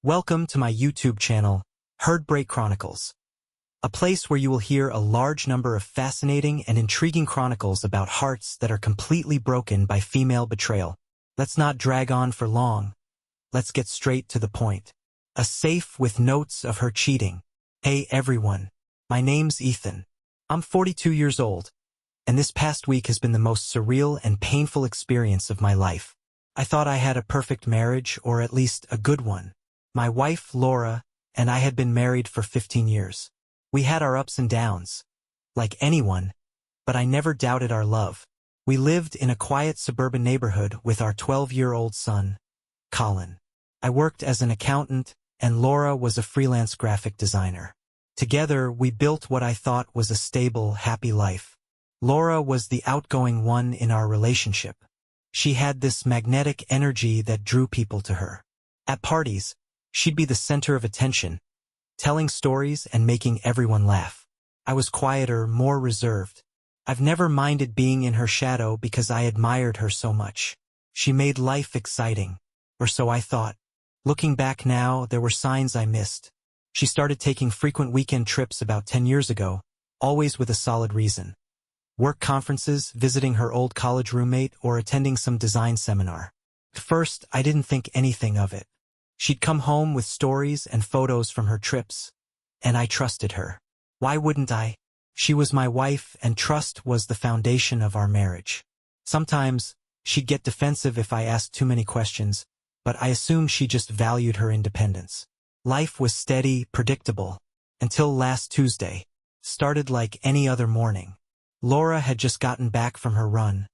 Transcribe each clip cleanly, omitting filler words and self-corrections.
Welcome to my YouTube channel, Heardbreak Chronicles, a place where you will hear a large number of fascinating and intriguing chronicles about hearts that are completely broken by female betrayal. Let's not drag on for long. Let's get straight to the point. A safe with notes of her cheating. Hey everyone, my name's Ethan. I'm 42 years old, and this past week has been the most surreal and painful experience of my life. I thought I had a perfect marriage, or at least a good one. My wife, Laura, and I had been married for 15 years. We had our ups and downs, like anyone, but I never doubted our love. We lived in a quiet suburban neighborhood with our 12-year-old son, Colin. I worked as an accountant, and Laura was a freelance graphic designer. Together, we built what I thought was a stable, happy life. Laura was the outgoing one in our relationship. She had this magnetic energy that drew people to her. At parties, she'd be the center of attention, telling stories and making everyone laugh. I was quieter, more reserved. I've never minded being in her shadow because I admired her so much. She made life exciting, or so I thought. Looking back now, there were signs I missed. She started taking frequent weekend trips about 10 years ago, always with a solid reason. Work conferences, visiting her old college roommate, or attending some design seminar. At first, I didn't think anything of it. She'd come home with stories and photos from her trips, and I trusted her. Why wouldn't I? She was my wife, and trust was the foundation of our marriage. Sometimes, she'd get defensive if I asked too many questions, but I assumed she just valued her independence. Life was steady, predictable, until last Tuesday. Started like any other morning. Laura had just gotten back from her run,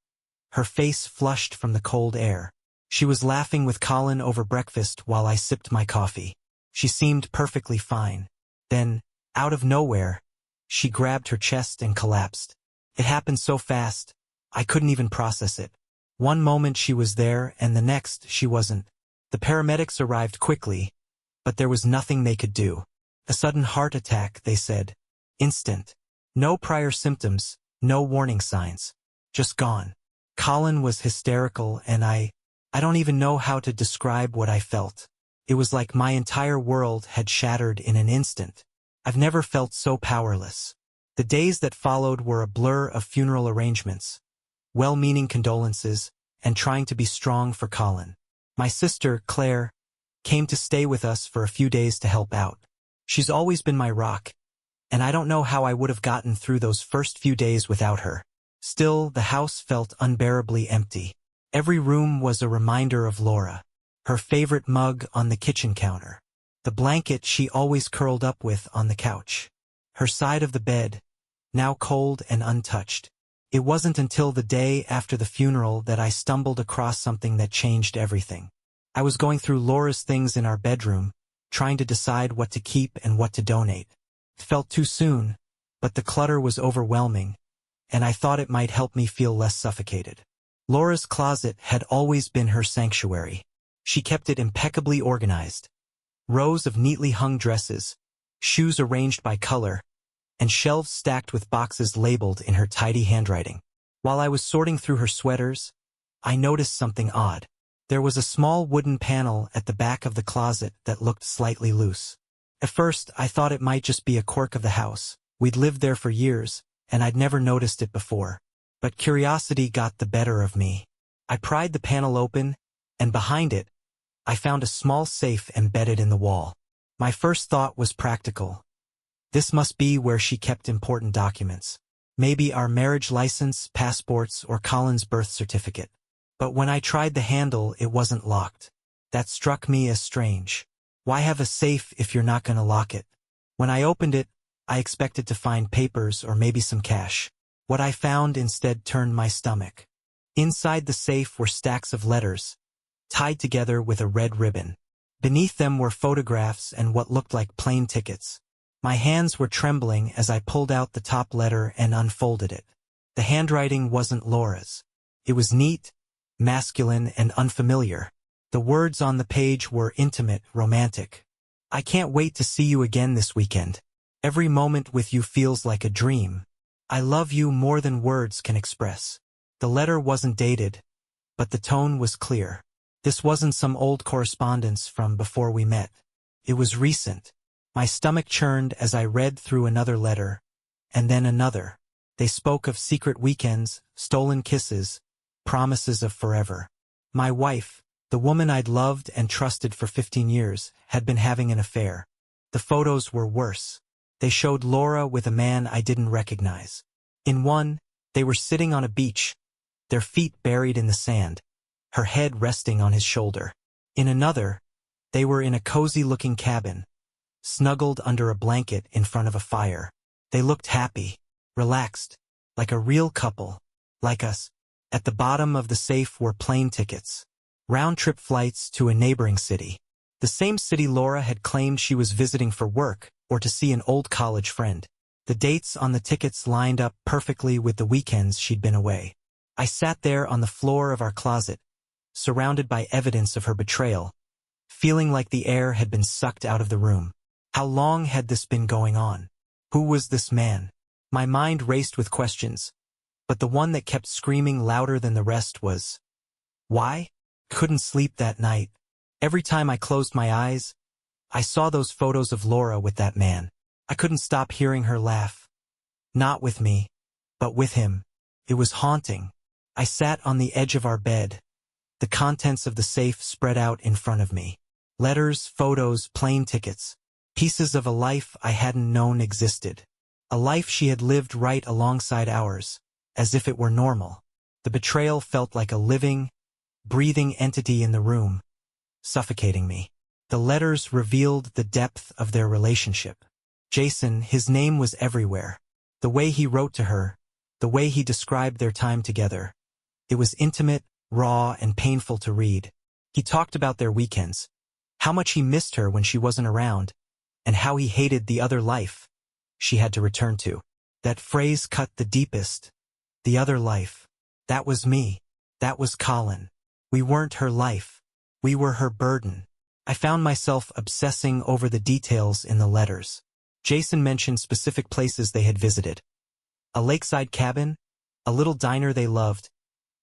her face flushed from the cold air. She was laughing with Colin over breakfast while I sipped my coffee. She seemed perfectly fine. Then, out of nowhere, she grabbed her chest and collapsed. It happened so fast, I couldn't even process it. One moment she was there, and the next she wasn't. The paramedics arrived quickly, but there was nothing they could do. A sudden heart attack, they said. Instant. No prior symptoms, no warning signs. Just gone. Colin was hysterical, and I don't even know how to describe what I felt. It was like my entire world had shattered in an instant. I've never felt so powerless. The days that followed were a blur of funeral arrangements, well-meaning condolences, and trying to be strong for Colin. My sister, Claire, came to stay with us for a few days to help out. She's always been my rock, and I don't know how I would have gotten through those first few days without her. Still, the house felt unbearably empty. Every room was a reminder of Laura. Her favorite mug on the kitchen counter. The blanket she always curled up with on the couch. Her side of the bed, now cold and untouched. It wasn't until the day after the funeral that I stumbled across something that changed everything. I was going through Laura's things in our bedroom, trying to decide what to keep and what to donate. It felt too soon, but the clutter was overwhelming, and I thought it might help me feel less suffocated. Laura's closet had always been her sanctuary. She kept it impeccably organized. Rows of neatly hung dresses, shoes arranged by color, and shelves stacked with boxes labeled in her tidy handwriting. While I was sorting through her sweaters, I noticed something odd. There was a small wooden panel at the back of the closet that looked slightly loose. At first, I thought it might just be a quirk of the house. We'd lived there for years, and I'd never noticed it before. But curiosity got the better of me. I pried the panel open, and behind it, I found a small safe embedded in the wall. My first thought was practical. This must be where she kept important documents. Maybe our marriage license, passports, or Colin's birth certificate. But when I tried the handle, it wasn't locked. That struck me as strange. Why have a safe if you're not going to lock it? When I opened it, I expected to find papers or maybe some cash. What I found instead turned my stomach. Inside the safe were stacks of letters, tied together with a red ribbon. Beneath them were photographs and what looked like plane tickets. My hands were trembling as I pulled out the top letter and unfolded it. The handwriting wasn't Laura's. It was neat, masculine, and unfamiliar. The words on the page were intimate, romantic. I can't wait to see you again this weekend. Every moment with you feels like a dream. I love you more than words can express. The letter wasn't dated, but the tone was clear. This wasn't some old correspondence from before we met. It was recent. My stomach churned as I read through another letter, and then another. They spoke of secret weekends, stolen kisses, promises of forever. My wife, the woman I'd loved and trusted for 15 years, had been having an affair. The photos were worse. They showed Laura with a man I didn't recognize. In one, they were sitting on a beach, their feet buried in the sand, her head resting on his shoulder. In another, they were in a cozy-looking cabin, snuggled under a blanket in front of a fire. They looked happy, relaxed, like a real couple, like us. At the bottom of the safe were plane tickets, round-trip flights to a neighboring city. The same city Laura had claimed she was visiting for work or to see an old college friend. The dates on the tickets lined up perfectly with the weekends she'd been away. I sat there on the floor of our closet, surrounded by evidence of her betrayal, feeling like the air had been sucked out of the room. How long had this been going on? Who was this man? My mind raced with questions, but the one that kept screaming louder than the rest was, why? Couldn't sleep that night. Every time I closed my eyes, I saw those photos of Laura with that man. I couldn't stop hearing her laugh. Not with me, but with him. It was haunting. I sat on the edge of our bed, the contents of the safe spread out in front of me. Letters, photos, plane tickets, pieces of a life I hadn't known existed. A life she had lived right alongside ours, as if it were normal. The betrayal felt like a living, breathing entity in the room, suffocating me. The letters revealed the depth of their relationship. Jason, his name was everywhere. The way he wrote to her, the way he described their time together. It was intimate, raw, and painful to read. He talked about their weekends, how much he missed her when she wasn't around, and how he hated the other life she had to return to. That phrase cut the deepest. The other life. That was me. That was Colin. We weren't her life. We were her burden. I found myself obsessing over the details in the letters. Jason mentioned specific places they had visited. A lakeside cabin, a little diner they loved,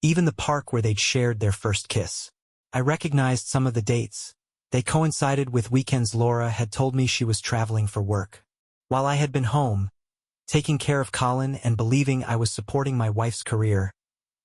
even the park where they'd shared their first kiss. I recognized some of the dates. They coincided with weekends Laura had told me she was traveling for work. While I had been home, taking care of Colin and believing I was supporting my wife's career,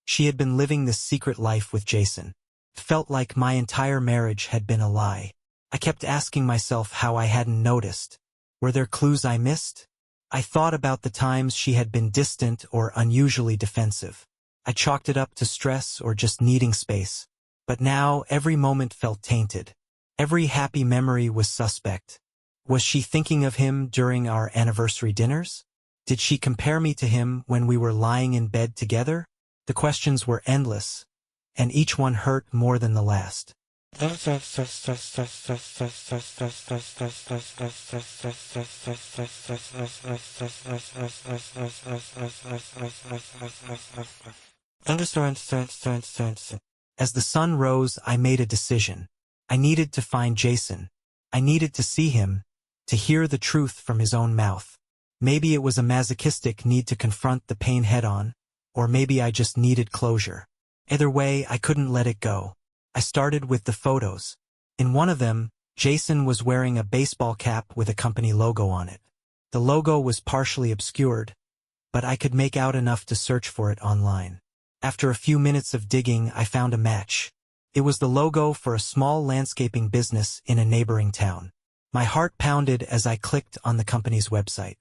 she had been living this secret life with Jason. It felt like my entire marriage had been a lie. I kept asking myself how I hadn't noticed. Were there clues I missed? I thought about the times she had been distant or unusually defensive. I chalked it up to stress or just needing space. But now every moment felt tainted. Every happy memory was suspect. Was she thinking of him during our anniversary dinners? Did she compare me to him when we were lying in bed together? The questions were endless, and each one hurt more than the last. As the sun rose, I made a decision. I needed to find Jason. I needed to see him, to hear the truth from his own mouth. Maybe it was a masochistic need to confront the pain head-on, or maybe I just needed closure. Either way, I couldn't let it go. I started with the photos. In one of them, Jason was wearing a baseball cap with a company logo on it. The logo was partially obscured, but I could make out enough to search for it online. After a few minutes of digging, I found a match. It was the logo for a small landscaping business in a neighboring town. My heart pounded as I clicked on the company's website.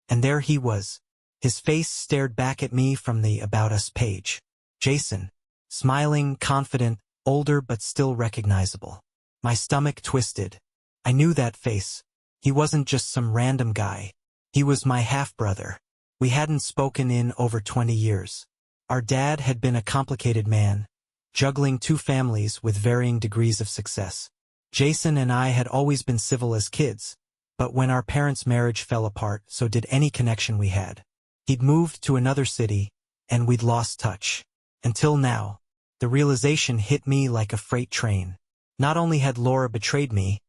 And there he was. His face stared back at me from the About Us page. Jason. Smiling, confident, older but still recognizable. My stomach twisted. I knew that face. He wasn't just some random guy. He was my half-brother. We hadn't spoken in over 20 years. Our dad had been a complicated man, juggling two families with varying degrees of success. Jason and I had always been civil as kids, but when our parents' marriage fell apart, so did any connection we had. He'd moved to another city, and we'd lost touch. Until now, the realization hit me like a freight train. Not only had Laura betrayed me,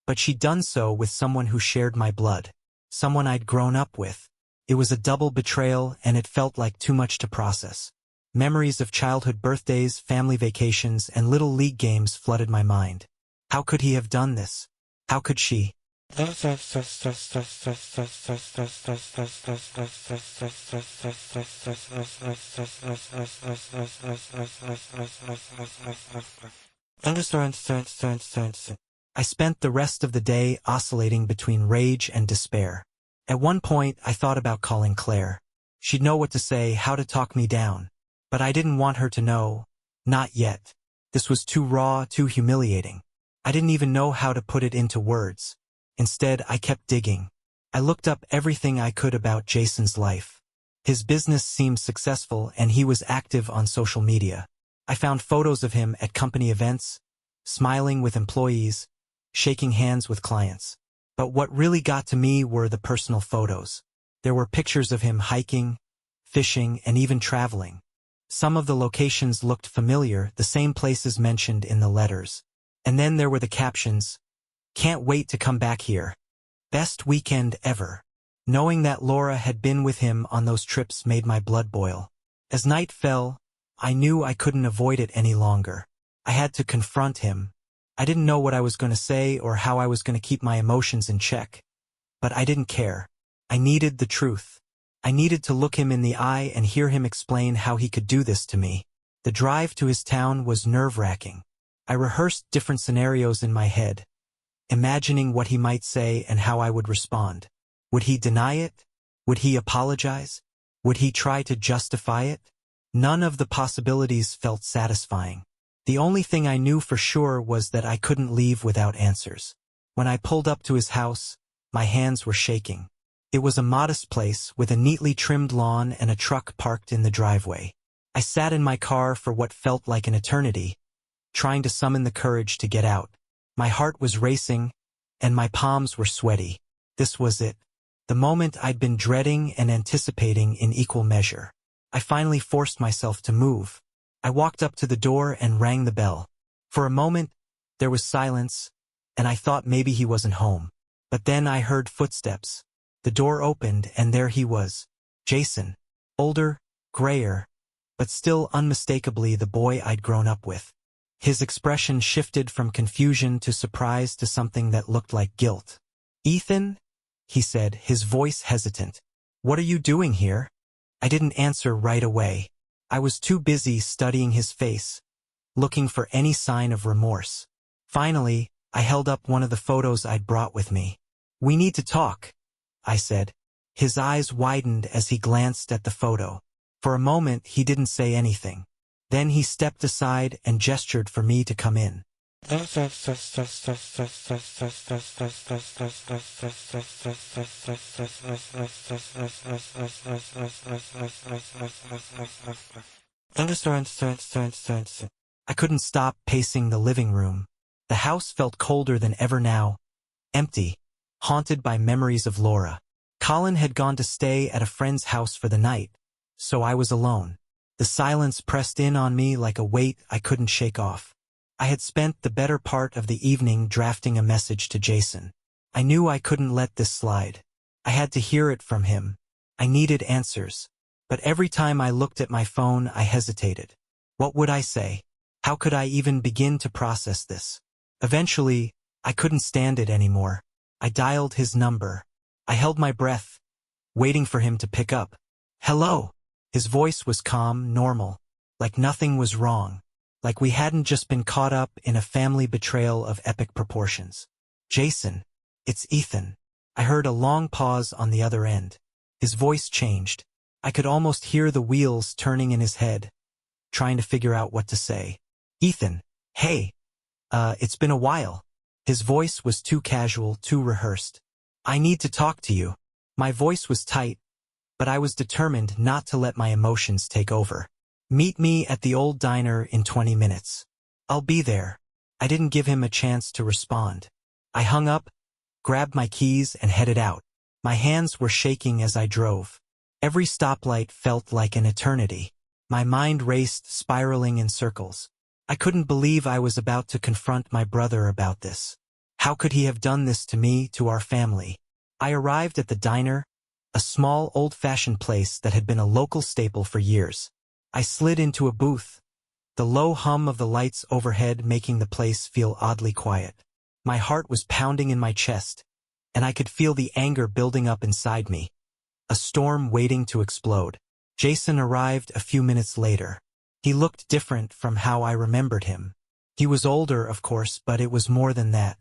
but she'd done so with someone who shared my blood, someone I'd grown up with. It was a double betrayal, and it felt like too much to process. Memories of childhood birthdays, family vacations, and little league games flooded my mind. How could he have done this? How could she? I spent the rest of the day oscillating between rage and despair. At one point, I thought about calling Claire. She'd know what to say, how to talk me down. But I didn't want her to know. Not yet. This was too raw, too humiliating. I didn't even know how to put it into words. Instead, I kept digging. I looked up everything I could about Jason's life. His business seemed successful and he was active on social media. I found photos of him at company events, smiling with employees, shaking hands with clients. But what really got to me were the personal photos. There were pictures of him hiking, fishing, and even traveling. Some of the locations looked familiar, the same places mentioned in the letters. And then there were the captions, "Can't wait to come back here. Best weekend ever." Knowing that Laura had been with him on those trips made my blood boil. As night fell, I knew I couldn't avoid it any longer. I had to confront him. I didn't know what I was going to say or how I was going to keep my emotions in check. But I didn't care. I needed the truth. I needed to look him in the eye and hear him explain how he could do this to me. The drive to his town was nerve-wracking. I rehearsed different scenarios in my head, imagining what he might say and how I would respond. Would he deny it? Would he apologize? Would he try to justify it? None of the possibilities felt satisfying. The only thing I knew for sure was that I couldn't leave without answers. When I pulled up to his house, my hands were shaking. It was a modest place with a neatly trimmed lawn and a truck parked in the driveway. I sat in my car for what felt like an eternity, trying to summon the courage to get out. My heart was racing, and my palms were sweaty. This was it. The moment I'd been dreading and anticipating in equal measure. I finally forced myself to move. I walked up to the door and rang the bell. For a moment, there was silence, and I thought maybe he wasn't home. But then I heard footsteps. The door opened, and there he was. Jason. Older, grayer, but still unmistakably the boy I'd grown up with. His expression shifted from confusion to surprise to something that looked like guilt. "Ethan?" he said, his voice hesitant. "What are you doing here?" I didn't answer right away. I was too busy studying his face, looking for any sign of remorse. Finally, I held up one of the photos I'd brought with me. "We need to talk," I said. His eyes widened as he glanced at the photo. For a moment, he didn't say anything. Then he stepped aside and gestured for me to come in. I couldn't stop pacing the living room. The house felt colder than ever now, empty, haunted by memories of Laura. Colin had gone to stay at a friend's house for the night, so I was alone. The silence pressed in on me like a weight I couldn't shake off. I had spent the better part of the evening drafting a message to Jason. I knew I couldn't let this slide. I had to hear it from him. I needed answers. But every time I looked at my phone, I hesitated. What would I say? How could I even begin to process this? Eventually, I couldn't stand it anymore. I dialed his number. I held my breath, waiting for him to pick up. "Hello." His voice was calm, normal, like nothing was wrong. Like we hadn't just been caught up in a family betrayal of epic proportions. "Jason, it's Ethan." I heard a long pause on the other end. His voice changed. I could almost hear the wheels turning in his head, trying to figure out what to say. "Ethan, hey, it's been a while." His voice was too casual, too rehearsed. "I need to talk to you." My voice was tight, but I was determined not to let my emotions take over. "Meet me at the old diner in 20 minutes. I'll be there." I didn't give him a chance to respond. I hung up, grabbed my keys, and headed out. My hands were shaking as I drove. Every stoplight felt like an eternity. My mind raced, spiraling in circles. I couldn't believe I was about to confront my brother about this. How could he have done this to me, to our family? I arrived at the diner, a small, old-fashioned place that had been a local staple for years. I slid into a booth, the low hum of the lights overhead making the place feel oddly quiet. My heart was pounding in my chest, and I could feel the anger building up inside me. A storm waiting to explode. Jason arrived a few minutes later. He looked different from how I remembered him. He was older, of course, but it was more than that.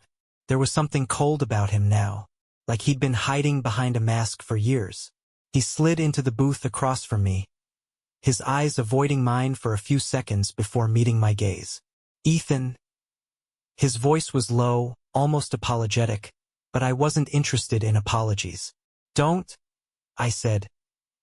There was something cold about him now, like he'd been hiding behind a mask for years. He slid into the booth across from me, his eyes avoiding mine for a few seconds before meeting my gaze. "Ethan." His voice was low, almost apologetic, but I wasn't interested in apologies. "Don't," I said,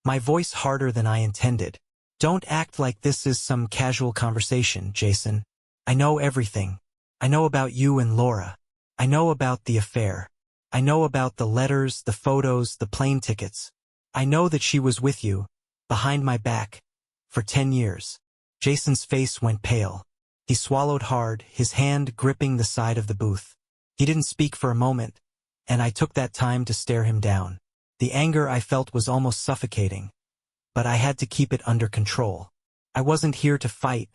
my voice harder than I intended. "Don't act like this is some casual conversation, Jason. I know everything. I know about you and Laura. I know about the affair. I know about the letters, the photos, the plane tickets. I know that she was with you, behind my back, for 10 years. Jason's face went pale. He swallowed hard, his hand gripping the side of the booth. He didn't speak for a moment, and I took that time to stare him down. The anger I felt was almost suffocating, but I had to keep it under control. I wasn't here to fight.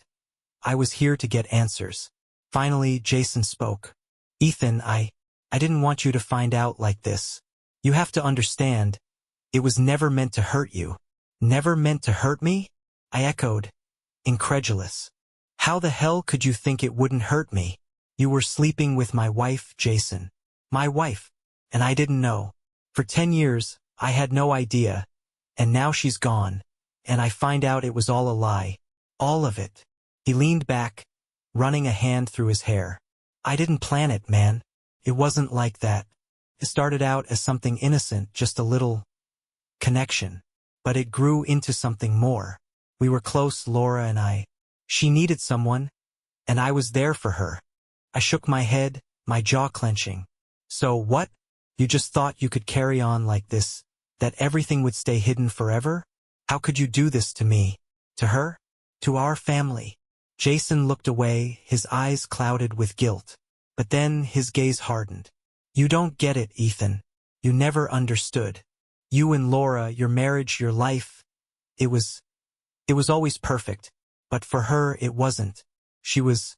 I was here to get answers. Finally, Jason spoke. "Ethan, I didn't want you to find out like this. You have to understand, it was never meant to hurt you." "Never meant to hurt me?" I echoed, incredulous. "How the hell could you think it wouldn't hurt me? You were sleeping with my wife, Jason." "My wife? And I didn't know. For 10 years, I had no idea, and now she's gone, and I find out it was all a lie. All of it." He leaned back, running a hand through his hair. "I didn't plan it, man. It wasn't like that. It started out as something innocent, just a little connection. But it grew into something more. We were close, Laura and I. She needed someone, and I was there for her." I shook my head, my jaw clenching. "So what? You just thought you could carry on like this, that everything would stay hidden forever? How could you do this to me? To her? To our family?" Jason looked away, his eyes clouded with guilt. But then his gaze hardened. "You don't get it, Ethan. You never understood. You and Laura, your marriage, your life, it was always perfect. But for her, it wasn't. She was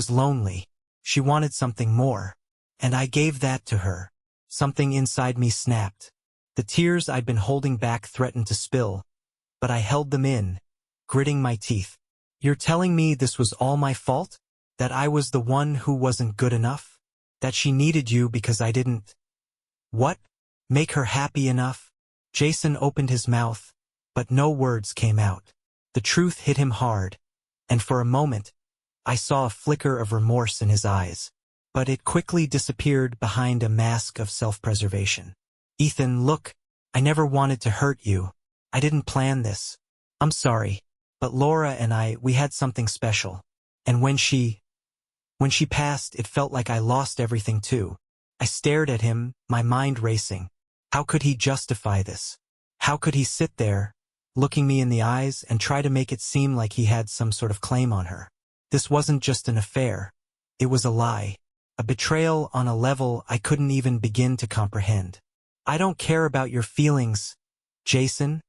lonely. She wanted something more. And I gave that to her." Something inside me snapped. The tears I'd been holding back threatened to spill, but I held them in, gritting my teeth. "You're telling me this was all my fault? That I was the one who wasn't good enough? That she needed you because I didn't— what? Make her happy enough?" Jason opened his mouth, but no words came out. The truth hit him hard, and for a moment, I saw a flicker of remorse in his eyes. But it quickly disappeared behind a mask of self-preservation. "Ethan, look, I never wanted to hurt you. I didn't plan this. I'm sorry. But Laura and we had something special. And when she passed, it felt like I lost everything too." I stared at him, my mind racing. How could he justify this? How could he sit there, looking me in the eyes, and try to make it seem like he had some sort of claim on her? This wasn't just an affair. It was a lie. A betrayal on a level I couldn't even begin to comprehend. "I don't care about your feelings, Jason,"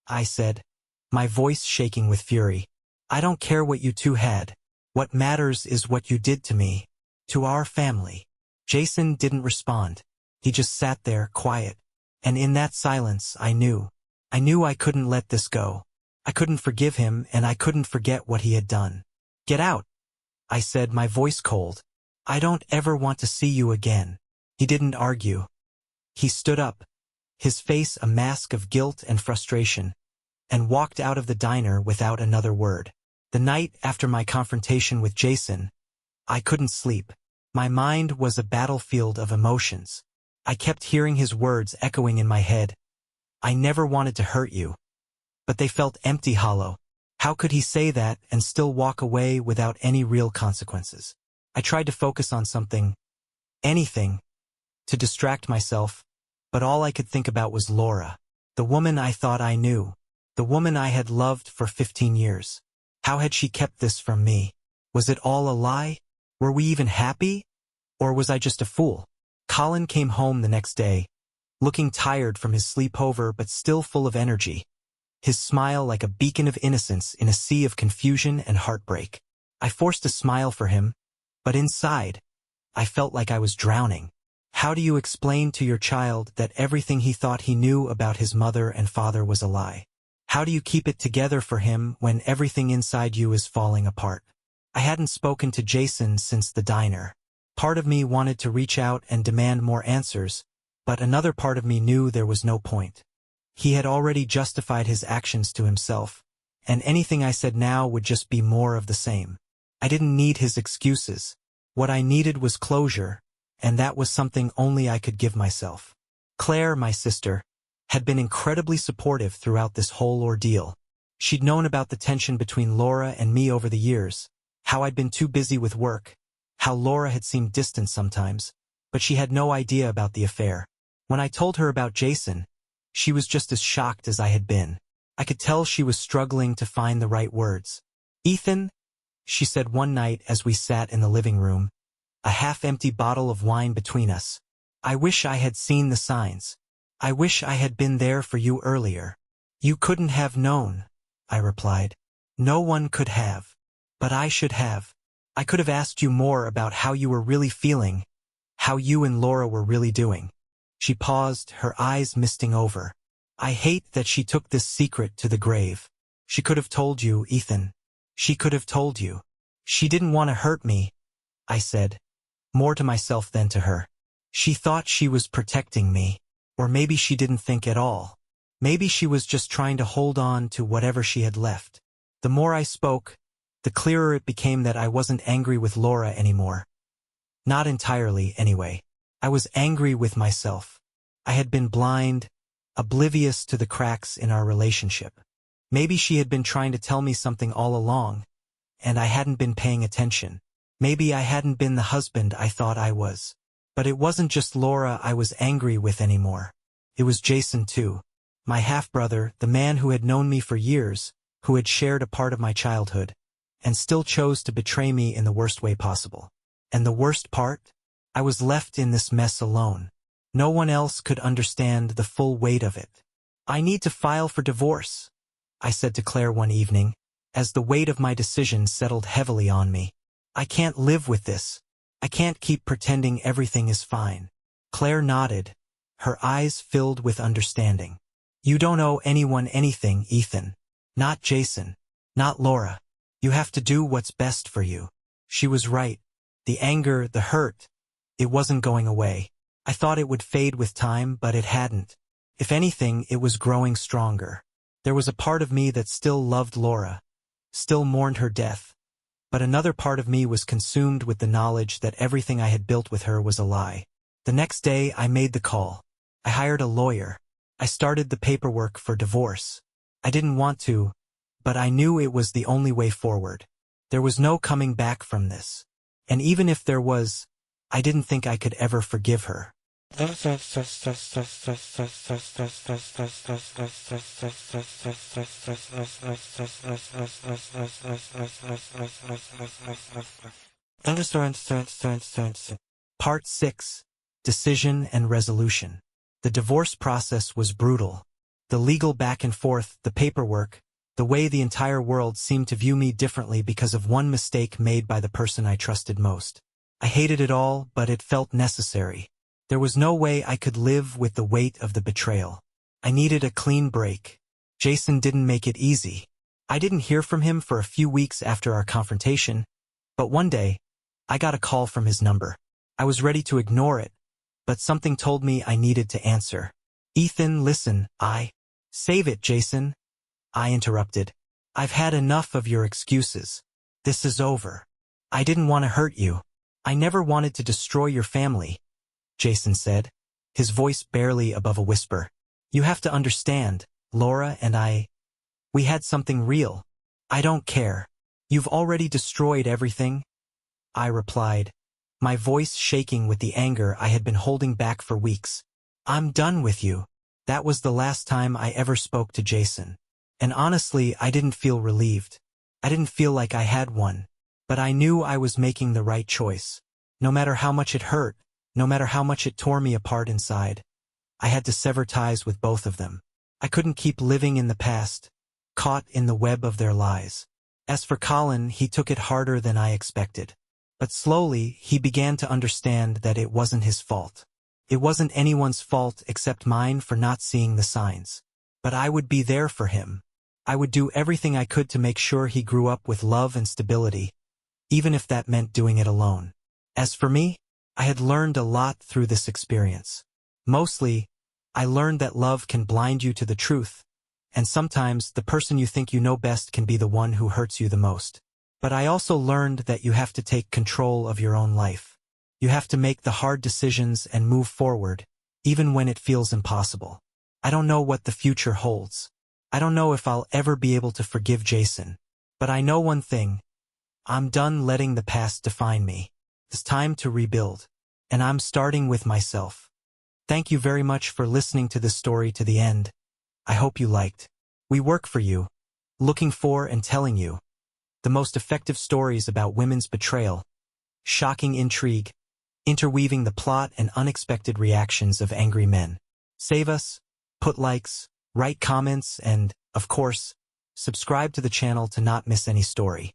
I said, my voice shaking with fury. "I don't care what you two had. What matters is what you did to me, to our family." Jason didn't respond. He just sat there, quiet. And in that silence, I knew I couldn't let this go. I couldn't forgive him, and I couldn't forget what he had done. "Get out," I said, my voice cold. "I don't ever want to see you again." He didn't argue. He stood up, his face a mask of guilt and frustration, and walked out of the diner without another word. The night after my confrontation with Jason, I couldn't sleep. My mind was a battlefield of emotions. I kept hearing his words echoing in my head. "I never wanted to hurt you." But they felt empty, hollow. How could he say that and still walk away without any real consequences? I tried to focus on something, anything, to distract myself, but all I could think about was Laura, the woman I thought I knew, the woman I had loved for 15 years. How had she kept this from me? Was it all a lie? Were we even happy? Or was I just a fool? Colin came home the next day, looking tired from his sleepover but still full of energy, his smile like a beacon of innocence in a sea of confusion and heartbreak. I forced a smile for him, but inside, I felt like I was drowning. How do you explain to your child that everything he thought he knew about his mother and father was a lie? How do you keep it together for him when everything inside you is falling apart? I hadn't spoken to Jason since the diner. Part of me wanted to reach out and demand more answers, but another part of me knew there was no point. He had already justified his actions to himself, and anything I said now would just be more of the same. I didn't need his excuses. What I needed was closure, and that was something only I could give myself. Claire, my sister, had been incredibly supportive throughout this whole ordeal. She'd known about the tension between Laura and me over the years, how I'd been too busy with work, how Laura had seemed distant sometimes, but she had no idea about the affair. When I told her about Jason, she was just as shocked as I had been. I could tell she was struggling to find the right words. "Ethan," she said one night as we sat in the living room, a half-empty bottle of wine between us. "I wish I had seen the signs. I wish I had been there for you earlier." "You couldn't have known," I replied. "No one could have. But I should have. I could have asked you more about how you were really feeling, how you and Laura were really doing." She paused, her eyes misting over. "I hate that she took this secret to the grave. She could have told you, Ethan. She could have told you." "She didn't want to hurt me," I said, more to myself than to her. "She thought she was protecting me. Or maybe she didn't think at all. Maybe she was just trying to hold on to whatever she had left." The more I spoke, the clearer it became that I wasn't angry with Laura anymore. Not entirely, anyway. I was angry with myself. I had been blind, oblivious to the cracks in our relationship. Maybe she had been trying to tell me something all along, and I hadn't been paying attention. Maybe I hadn't been the husband I thought I was. But it wasn't just Laura I was angry with anymore. It was Jason too. My half-brother, the man who had known me for years, who had shared a part of my childhood, and still chose to betray me in the worst way possible. And the worst part? I was left in this mess alone. No one else could understand the full weight of it. "I need to file for divorce," I said to Claire one evening, as the weight of my decision settled heavily on me. "I can't live with this. I can't keep pretending everything is fine." Claire nodded, her eyes filled with understanding. "You don't owe anyone anything, Ethan. Not Jason. Not Laura. You have to do what's best for you." She was right. The anger, the hurt, it wasn't going away. I thought it would fade with time, but it hadn't. If anything, it was growing stronger. There was a part of me that still loved Laura, still mourned her death, but another part of me was consumed with the knowledge that everything I had built with her was a lie. The next day, I made the call. I hired a lawyer. I started the paperwork for divorce. I didn't want to, but I knew it was the only way forward. There was no coming back from this. And even if there was, I didn't think I could ever forgive her. Part 6. Decision and Resolution. The divorce process was brutal. The legal back and forth, the paperwork, the way the entire world seemed to view me differently because of one mistake made by the person I trusted most. I hated it all, but it felt necessary. There was no way I could live with the weight of the betrayal. I needed a clean break. Jason didn't make it easy. I didn't hear from him for a few weeks after our confrontation, but one day, I got a call from his number. I was ready to ignore it, but something told me I needed to answer. "Ethan, listen, Save it, Jason," I interrupted. "I've had enough of your excuses. This is over. I didn't want to hurt you. I never wanted to destroy your family," Jason said, his voice barely above a whisper. "You have to understand, Laura and we had something real. I don't care. You've already destroyed everything," I replied, my voice shaking with the anger I had been holding back for weeks. "I'm done with you." That was the last time I ever spoke to Jason. And honestly, I didn't feel relieved. I didn't feel like I had one. But I knew I was making the right choice. No matter how much it hurt, no matter how much it tore me apart inside, I had to sever ties with both of them. I couldn't keep living in the past, caught in the web of their lies. As for Colin, he took it harder than I expected. But slowly, he began to understand that it wasn't his fault. It wasn't anyone's fault except mine for not seeing the signs. But I would be there for him. I would do everything I could to make sure he grew up with love and stability, even if that meant doing it alone. As for me, I had learned a lot through this experience. Mostly, I learned that love can blind you to the truth, and sometimes the person you think you know best can be the one who hurts you the most. But I also learned that you have to take control of your own life. You have to make the hard decisions and move forward, even when it feels impossible. I don't know what the future holds. I don't know if I'll ever be able to forgive Jason. But I know one thing. I'm done letting the past define me. It's time to rebuild. And I'm starting with myself. Thank you very much for listening to this story to the end. I hope you liked. We work for you, looking for and telling you the most effective stories about women's betrayal, shocking intrigue, interweaving the plot and unexpected reactions of angry men. Save us, put likes, write comments, and, of course, subscribe to the channel to not miss any story.